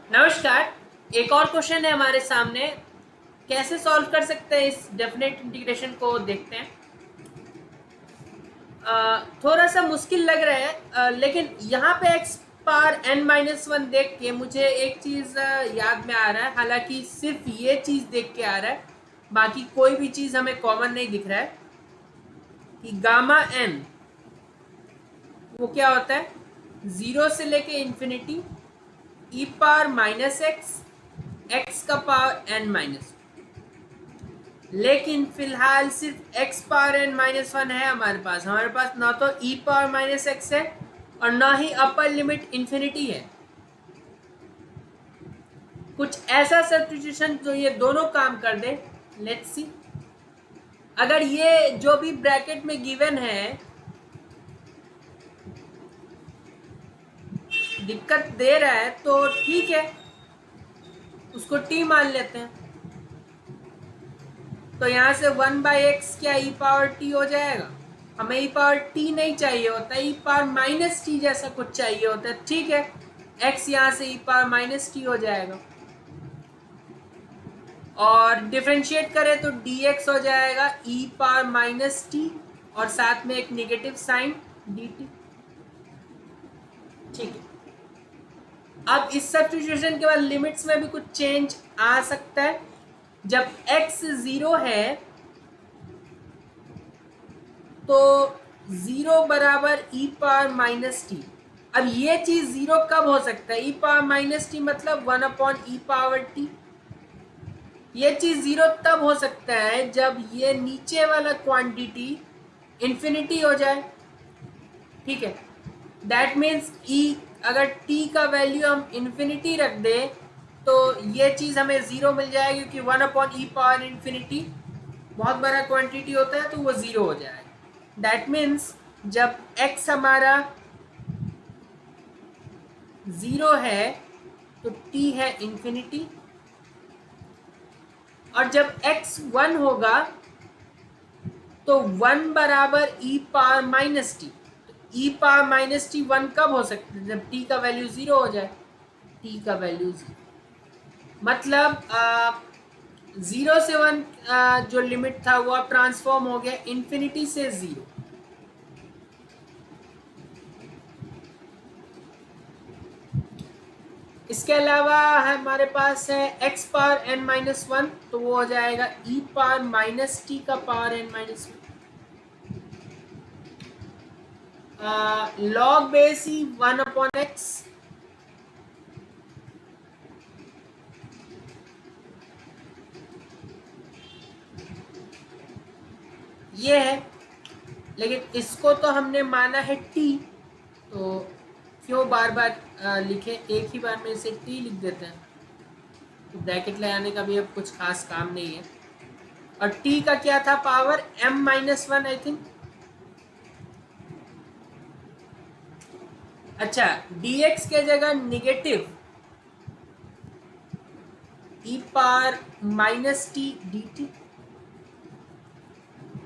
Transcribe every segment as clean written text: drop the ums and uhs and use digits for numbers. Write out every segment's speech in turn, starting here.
नमस्कार। एक और क्वेश्चन है हमारे सामने। कैसे सॉल्व कर सकते हैं इस डेफिनेट इंटीग्रेशन को देखते हैं। थोड़ा सा मुश्किल लग रहा है, लेकिन यहाँ पे x power n minus one देख के मुझे एक चीज़ याद में आ रहा है। हालांकि सिर्फ ये चीज़ देख के आ रहा है, बाकी कोई भी चीज़ हमें कॉमन नहीं दिख रहा है कि गामा एन वो क्या होता है। जीरो से लेके infinity e power minus x, x का पावर एन माइनस। लेकिन फिलहाल सिर्फ x power n minus one है हमारे पास ना तो ई पावर माइनस एक्स है और ना ही अपर लिमिट इंफिनिटी है। कुछ ऐसा सब्स्टिट्यूशन जो ये दोनों काम कर दे। लेट्स सी, अगर ये जो भी ब्रैकेट में गिवन है दिक्कत दे रहा है तो ठीक है, उसको टी मान लेते हैं। तो यहां से वन बाई एक्स क्या ई पावर टी हो जाएगा। हमें ई पावर टी नहीं चाहिए होता, ई पावर माइनस टी जैसा कुछ चाहिए होता है। ठीक है, एक्स यहां से ई पावर माइनस टी हो जाएगा और डिफ्रेंशिएट करें तो डी एक्स हो जाएगा ई पावर माइनस टी और साथ में एक नेगेटिव साइन डी टी। ठीक है, अब इस सब्स्टिट्यूशन के बाद लिमिट्स में भी कुछ चेंज आ सकता है। जब x जीरो है तो जीरो बराबर ई पावर माइनस टी। अब ये चीज जीरो कब हो सकता है, ई पावर माइनस टी मतलब वन अपॉन ई पावर टी। ये चीज जीरो तब हो सकता है जब ये नीचे वाला क्वांटिटी इंफिनिटी हो जाए। ठीक है, दैट मीन्स ई अगर टी का वैल्यू हम इंफिनिटी रख दें तो ये चीज हमें जीरो मिल जाएगी, क्योंकि वन अपॉन ई पावर इंफिनिटी बहुत बड़ा क्वांटिटी होता है तो वो जीरो हो जाएगा। दैट मीन्स जब x हमारा जीरो है तो t है इंफिनिटी, और जब x वन होगा तो वन बराबर ई पावर माइनस टी। ई पावर माइनस टी वन कब हो सकता है, जब t का वैल्यू जीरो हो जाए। t का वैल्यू जीरो मतलब जीरो से वन जो लिमिट था वो अब ट्रांसफॉर्म हो गया इंफिनिटी से जीरो। इसके अलावा हमारे पास है x power n minus one, तो वो हो जाएगा ई पावर माइनस टी का power n minus one. Log base e one upon x. ये है, लेकिन इसको तो हमने माना है टी, तो क्यों बार बार लिखे, एक ही बार में इसे टी लिख देते हैं। तो ब्रैकेट लगाने का भी अब कुछ खास काम नहीं है। और टी का क्या था power, M minus one I think. अच्छा, dx के जगह negative E power minus T D T.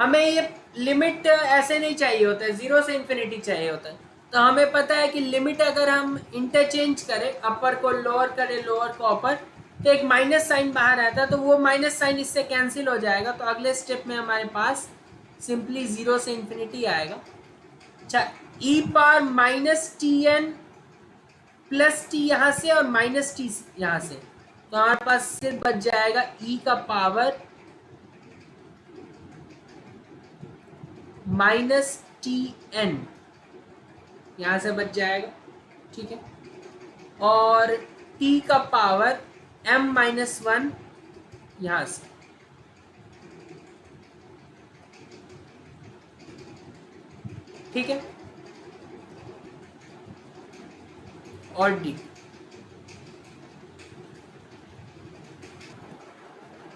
हमें ये लिमिट ऐसे नहीं चाहिए होता है, जीरो से इंफिनिटी चाहिए होता है। तो हमें पता है कि लिमिट अगर हम इंटरचेंज करें, अपर को लोअर करें लोअर को अपर, तो एक माइनस साइन बाहर आता है, तो वो माइनस साइन इससे कैंसिल हो जाएगा। तो अगले स्टेप में हमारे पास सिंपली जीरो से इंफिनिटी आएगा। अच्छा, E power minus T N plus T यहाँ से और माइनस टी यहाँ से, तो हमारे पास सिर्फ बच जाएगा ई का पावर माइनस टी एन, यहाँ से बच जाएगा। ठीक है, और टी का पावर एम माइनस वन यहाँ से। ठीक है, और डी।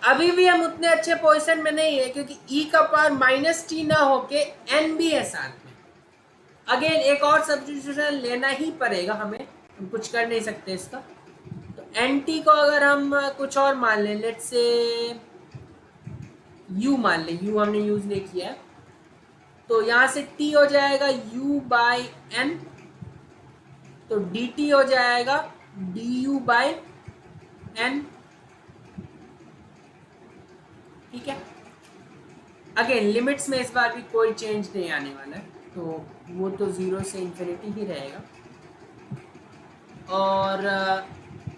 अभी भी हम उतने अच्छे पोजीशन में नहीं है, क्योंकि ई का पावर माइनस टी ना होके एन भी है साथ में। अगेन एक और सब्स्टिट्यूशन लेना ही पड़ेगा हमें, हम कुछ कर नहीं सकते इसका। तो एन टी को अगर हम कुछ और मान लें, लेट्स से यू मान लें, यू हमने यूज नहीं किया है, तो यहां से टी हो जाएगा यू बाई एन, तो डी टी हो जाएगा डी यू बाई एन। ठीक है, अगेन लिमिट्स में इस बार भी कोई चेंज नहीं आने वाला है, तो वो तो 0 से इन्फिनिटी ही रहेगा। और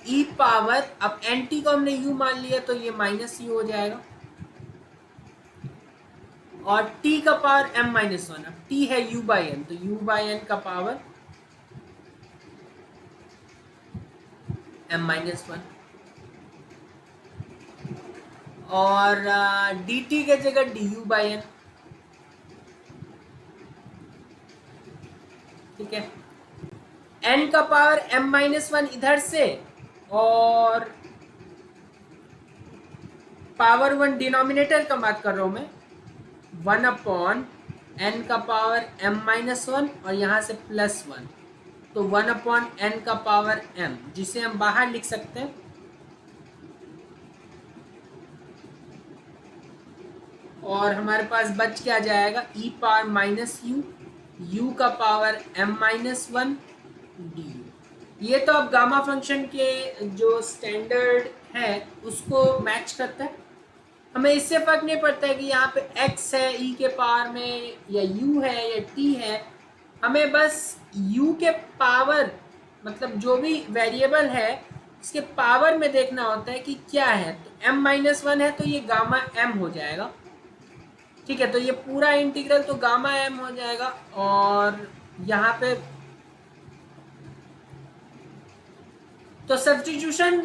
ई पावर, अब एन टी को हमने यू मान लिया तो ये माइनस यू हो जाएगा, और t का पावर m माइनस वन। अब t है u बाई एन, तो u बाई एन का पावर m माइनस वन, और dt के जगह du बाई एन। ठीक है, n का पावर m माइनस वन इधर से, और पावर वन डिनोमिनेटर का बात कर रहा हूं मैं, 1/n का पावर m माइनस वन, और यहां से +1, तो 1/n का पावर m, जिसे हम बाहर लिख सकते हैं और हमारे पास बच क्या जाएगा, e power minus you, u का power m minus one D. ये तो अब गामा फंक्शन के जो स्टैंडर्ड है उसको मैच करता है। हमें इससे फर्क नहीं पड़ता है कि यहाँ पे x है e के पावर में, या u है या t है। हमें बस u के पावर, मतलब जो भी वेरिएबल है इसके पावर में देखना होता है कि क्या है। तो m माइनस वन है तो ये गामा m हो जाएगा। ठीक है, तो ये पूरा इंटीग्रल तो गामा m हो जाएगा, और यहाँ पे तो सब्स्टिट्यूशन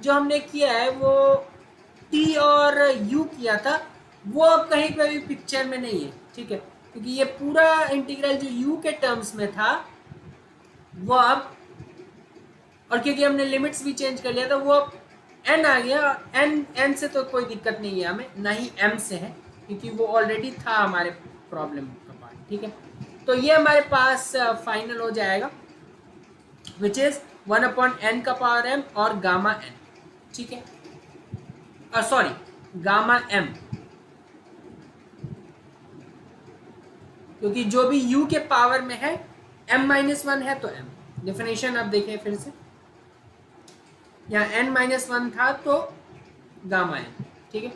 जो हमने किया है वो t और u किया था, वो अब कहीं पे भी पिक्चर में नहीं है। ठीक है, क्योंकि ये पूरा इंटीग्रल जो u के टर्म्स में था वो अब, और क्योंकि हमने लिमिट्स भी चेंज कर लिया था, वो अब n आ गया। n से तो कोई दिक्कत नहीं है हमें, ना ही m से है, क्योंकि वो ऑलरेडी था हमारे प्रॉब्लम का पार्ट। ठीक है, तो ये हमारे पास फाइनल हो जाएगा, विच इज 1/n का पावर m और गामा n। ठीक है, सॉरी, गामा m, क्योंकि जो भी u के पावर में है m माइनस वन है तो m। डेफिनेशन आप देखें फिर से, यहाँ n माइनस वन था तो गामा n। ठीक है,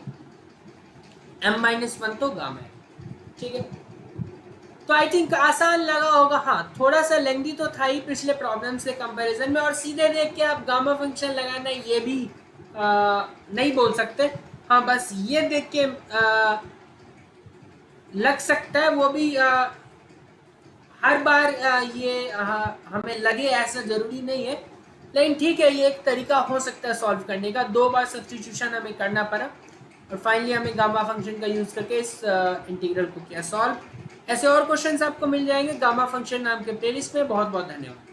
m माइनस वन तो गामा n। ठीक है, तो आई थिंक आसान लगा होगा। हाँ, थोड़ा सा लेंथी तो था ही पिछले प्रॉब्लम से कंपैरिजन में, और सीधे देख के आप गामा फंक्शन लगाना ये भी नहीं बोल सकते। हाँ, बस ये देख के लग सकता है, वो भी हर बार ये हमें लगे ऐसा जरूरी नहीं है, लेकिन ठीक है, ये एक तरीका हो सकता है सॉल्व करने का। 2 बार सब्स्टिट्यूशन हमें करना पड़ा, और फाइनली हमें गामा फंक्शन का यूज करके इस इंटीग्रल को किया सॉल्व। ऐसे और क्वेश्चंस आपको मिल जाएंगे गामा फंक्शन नाम के प्लेलिस्ट में। बहुत बहुत धन्यवाद।